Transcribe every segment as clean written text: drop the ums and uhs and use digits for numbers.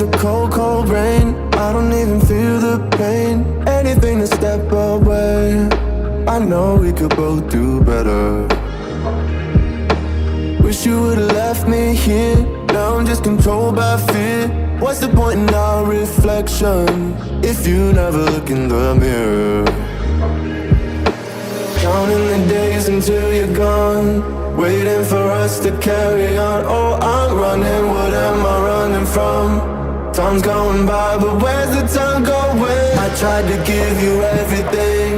the cold, cold rain. I don't even feel the pain. Anything to step away. I know we could both do better. Wish you would've left me here. Now I'm just controlled by fear. What's the point in our reflection if you never look in the mirror? Counting the days until you're gone, waiting for us to carry on. Oh, I'm running, what am I running from? Time's going by, but where's the time going? I tried to give you everything.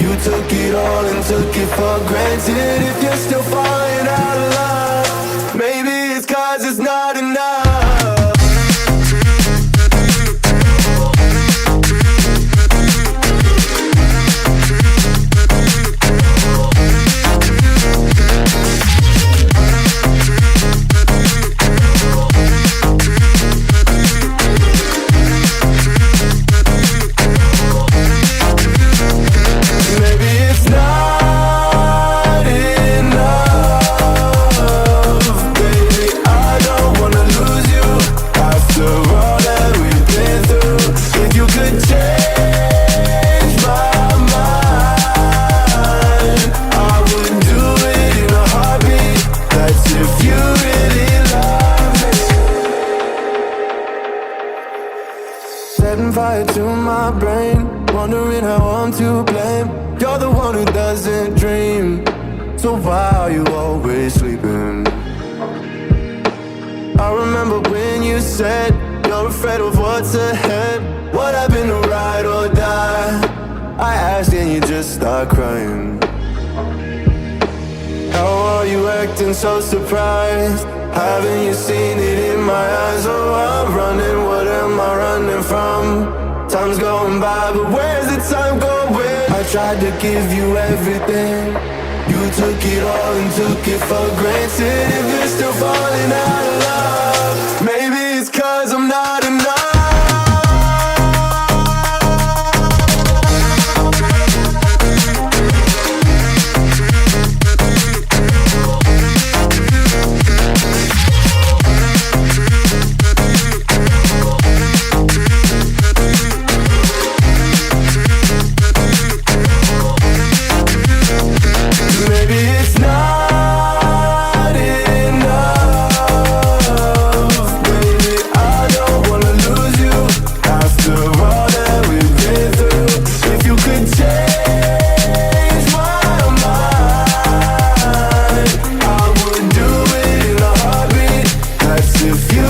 You took it all and took it for granted. If you're still falling out of love, maybe it's 'cause it's not enough. Setting fire to my brain, wondering how I'm to blame. You're the one who doesn't dream, so why are you always sleeping? I remember when you said you're afraid of what's ahead. What happened to ride or die? I asked and you just start crying. How are you acting so surprised? Haven't you seen it in my eyes? Oh, I'm running, what am I running from? Time's going by, but where's the time going? I tried to give you everything. You took it all and took it for granted. If you're still falling out of love, maybe it's 'cause I'm not enough. If you